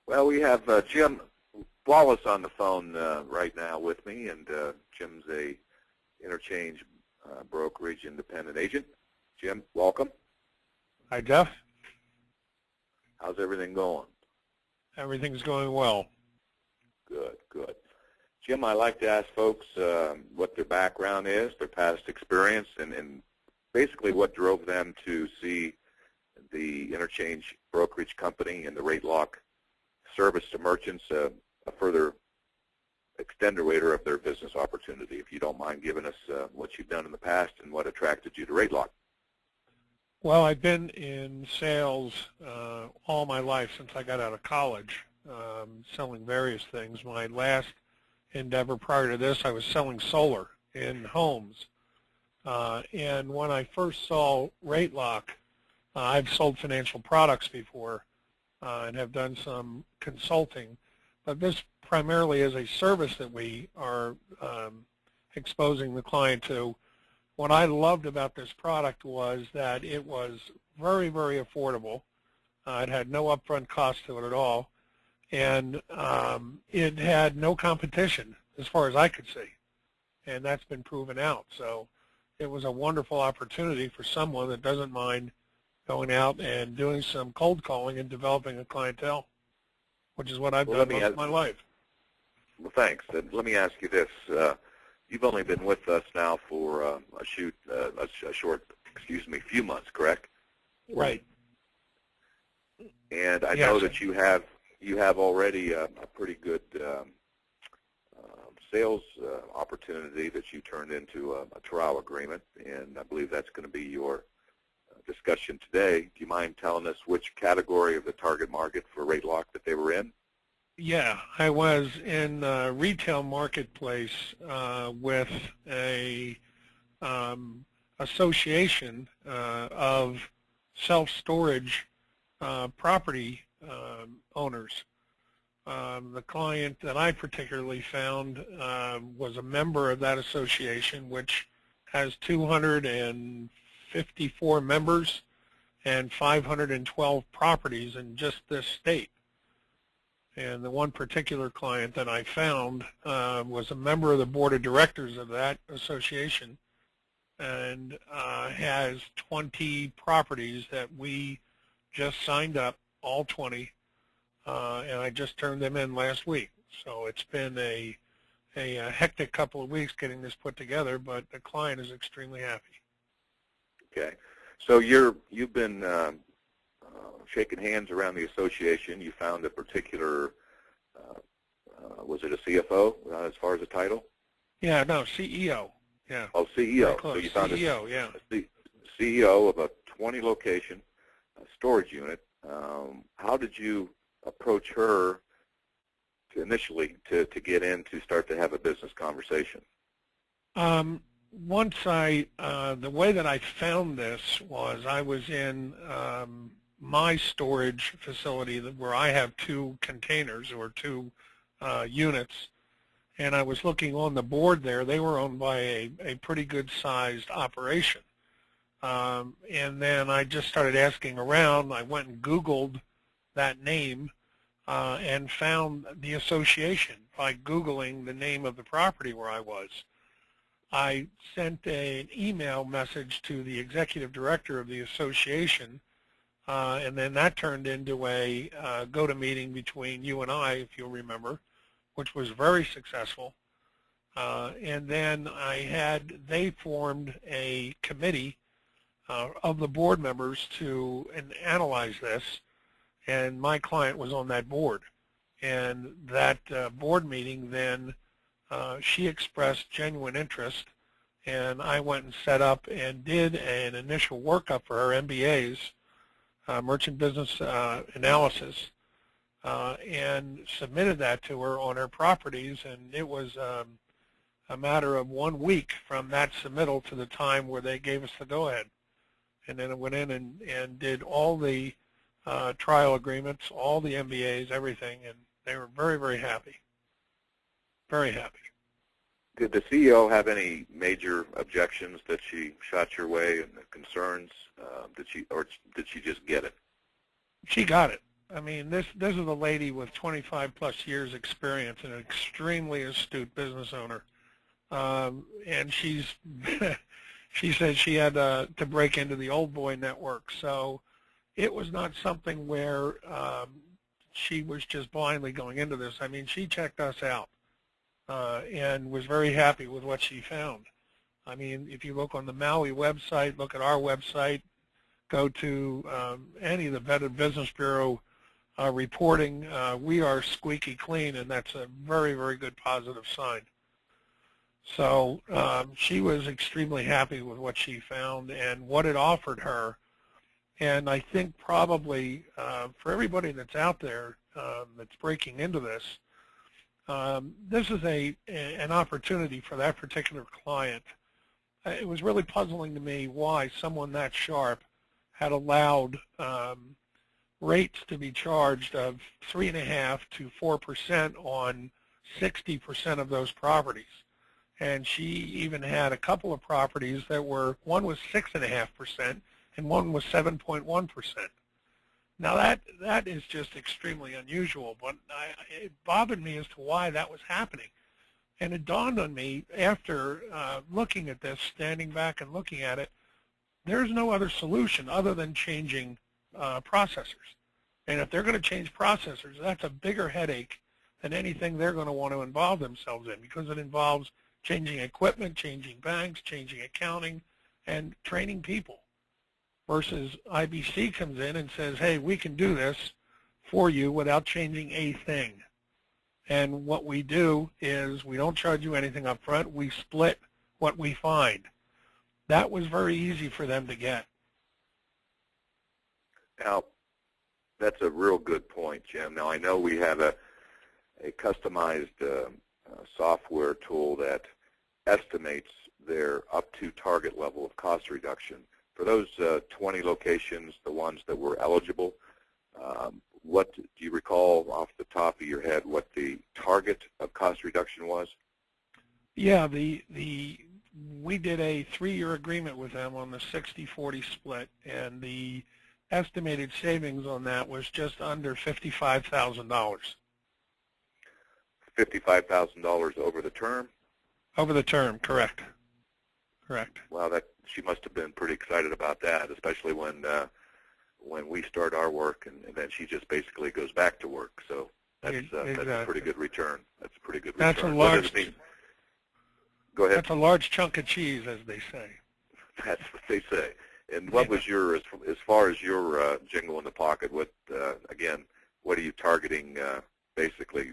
Well, we have Jim Wallace on the phone right now with me, and Jim's a Interchange brokerage independent agent. Jim, welcome. Hi, Jeff. How's everything going? Everything's going well. Good, good. Jim, I like to ask folks what their background is, their past experience, and basically what drove them to see the Interchange brokerage company and the rate lock service to merchants a further extenuator of their business opportunity. If you don't mind giving us what you've done in the past and what attracted you to rate lock. Well, I've been in sales all my life since I got out of college, selling various things. My last endeavor prior to this, I was selling solar in homes. And when I first saw rate lock, I've sold financial products before and have done some consulting, but this primarily is a service that we are exposing the client to. What I loved about this product was that it was very, very affordable. It had no upfront cost to it at all, and it had no competition as far as I could see, and that's been proven out. So it was a wonderful opportunity for someone that doesn't mind going out and doing some cold calling and developing a clientele, which is what I've done most of my life. Well, thanks. And let me ask you this. You've only been with us now for a short, few months, correct? Right. And I know that you have already a pretty good sales opportunity that you turned into a trial agreement, and I believe that's going to be your discussion today. Do you mind telling us which category of the target market for rate lock that they were in? Yeah, I was in a retail marketplace with a association of self-storage property owners. The client that I particularly found was a member of that association, which has 254 members and 512 properties in just this state. And the one particular client that I found was a member of the board of directors of that association and has 20 properties that we just signed up, all 20, and I just turned them in last week. So it's been a hectic couple of weeks getting this put together, but the client is extremely happy. Okay. So you've been shaking hands around the association. You found a particular, was it a CFO as far as the title? Yeah, no, CEO. Yeah. Oh, CEO. So you found CEO, yeah. a CEO of a 20-location storage unit. How did you approach her initially to get in to start to have a business conversation? Once the way that I found this was I was in my storage facility where I have 2 containers or 2 units, and I was looking on the board there. They were owned by a pretty good-sized operation. And then I just started asking around. I went and Googled that name and found the association by Googling the name of the property where I was. I sent an email message to the executive director of the association, and then that turned into a go-to-meeting between you and I, if you'll remember, which was very successful. And then they formed a committee of the board members to analyze this, and my client was on that board. And that board meeting then, she expressed genuine interest, and I went and set up and did an initial workup for her MBAs, Merchant Business Analysis, and submitted that to her on her properties, and it was a matter of 1 week from that submittal to the time where they gave us the go-ahead. And then I went in and did all the trial agreements, all the MBAs, everything, and they were very, very happy. Very happy. Did the CEO have any major objections that she shot your way and the concerns? Did she just get it? She got it. I mean, this is a lady with 25 plus years experience and an extremely astute business owner. And she said she had to break into the old boy network. So it was not something where she was just blindly going into this. I mean, she checked us out and was very happy with what she found. I mean, if you look on the Maui website, look at our website, go to any of the Better Business Bureau reporting, we are squeaky clean, and that's a very, very good positive sign. So she was extremely happy with what she found and what it offered her. And I think probably for everybody that's out there that's breaking into this, this is an opportunity for that particular client. It was really puzzling to me why someone that sharp had allowed rates to be charged of 3.5% to 4% on 60% of those properties. And she even had a couple of properties that were, one was 6.5% and one was 7.1%. Now that is just extremely unusual, but it bothered me as to why that was happening. And it dawned on me after looking at this, standing back and looking at it, there's no other solution other than changing processors. And if they're going to change processors, that's a bigger headache than anything they're going to want to involve themselves in, because it involves changing equipment, changing banks, changing accounting, and training people. Versus IBC comes in and says, hey, we can do this for you without changing a thing. And what we do is we don't charge you anything up front. We split what we find. That was very easy for them to get. Now, that's a real good point, Jim. Now, I know we have a customized software tool that estimates their up-to target level of cost reduction. For those 20 locations, the ones that were eligible, what do you recall off the top of your head what the target of cost reduction was? Yeah, we did a 3-year agreement with them on the 60-40 split, and the estimated savings on that was just under $55,000. $55,000 over the term? Over the term, correct. Correct. Wow, she must have been pretty excited about that, especially when we start our work and then she just basically goes back to work. So that's a pretty good return. That's a pretty good return. That's a large. Go ahead. That's a large chunk of cheese, as they say. That's what they say. And what was your, as far as your jingle in the pocket? What again? What are you targeting basically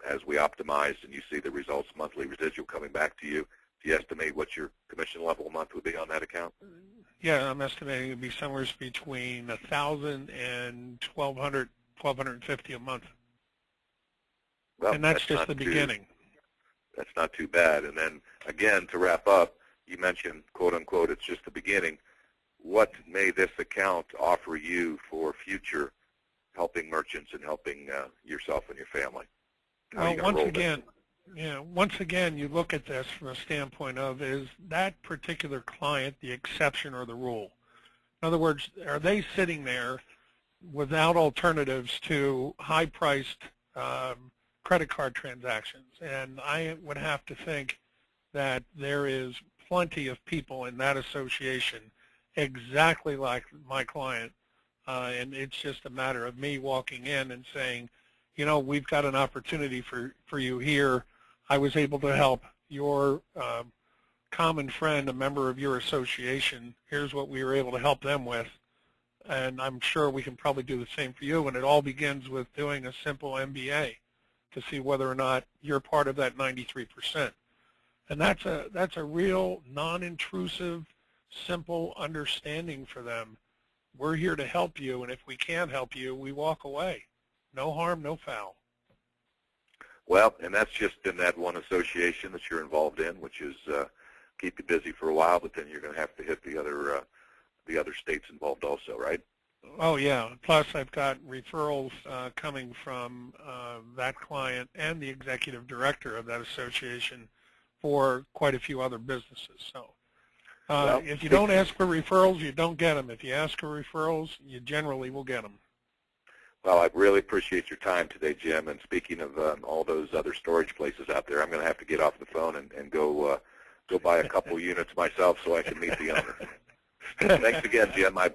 as we optimize and you see the results, monthly residual coming back to you? Do you estimate what your commission level a month would be on that account? Yeah, I'm estimating it would be somewhere between $1,000 and $1,200, $1,250 a month. Well, and that's just the beginning. That's not too bad. And then again, to wrap up, you mentioned, quote unquote, it's just the beginning. What may this account offer you for future helping merchants and helping yourself and your family? Well, once again, you look at this from a standpoint of, is that particular client the exception or the rule? In other words, are they sitting there without alternatives to high-priced credit card transactions? And I would have to think that there is plenty of people in that association exactly like my client, and it's just a matter of me walking in and saying, you know, we've got an opportunity for you here. I was able to help your common friend, a member of your association. Here's what we were able to help them with. And I'm sure we can probably do the same for you. And it all begins with doing a simple MBA to see whether or not you're part of that 93%. And that's a real non-intrusive, simple understanding for them. We're here to help you, and if we can't help you, we walk away. No harm, no foul. Well, and that's just in that one association that you're involved in, which is keep you busy for a while, but then you're going to have to hit the other states involved also, right? Oh, yeah. Plus, I've got referrals coming from that client and the executive director of that association for quite a few other businesses. So if you don't ask for referrals, you don't get them. If you ask for referrals, you generally will get them. Well, I really appreciate your time today, Jim. And speaking of all those other storage places out there, I'm going to have to get off the phone and go buy a couple units myself so I can meet the owner. Thanks again, Jim. I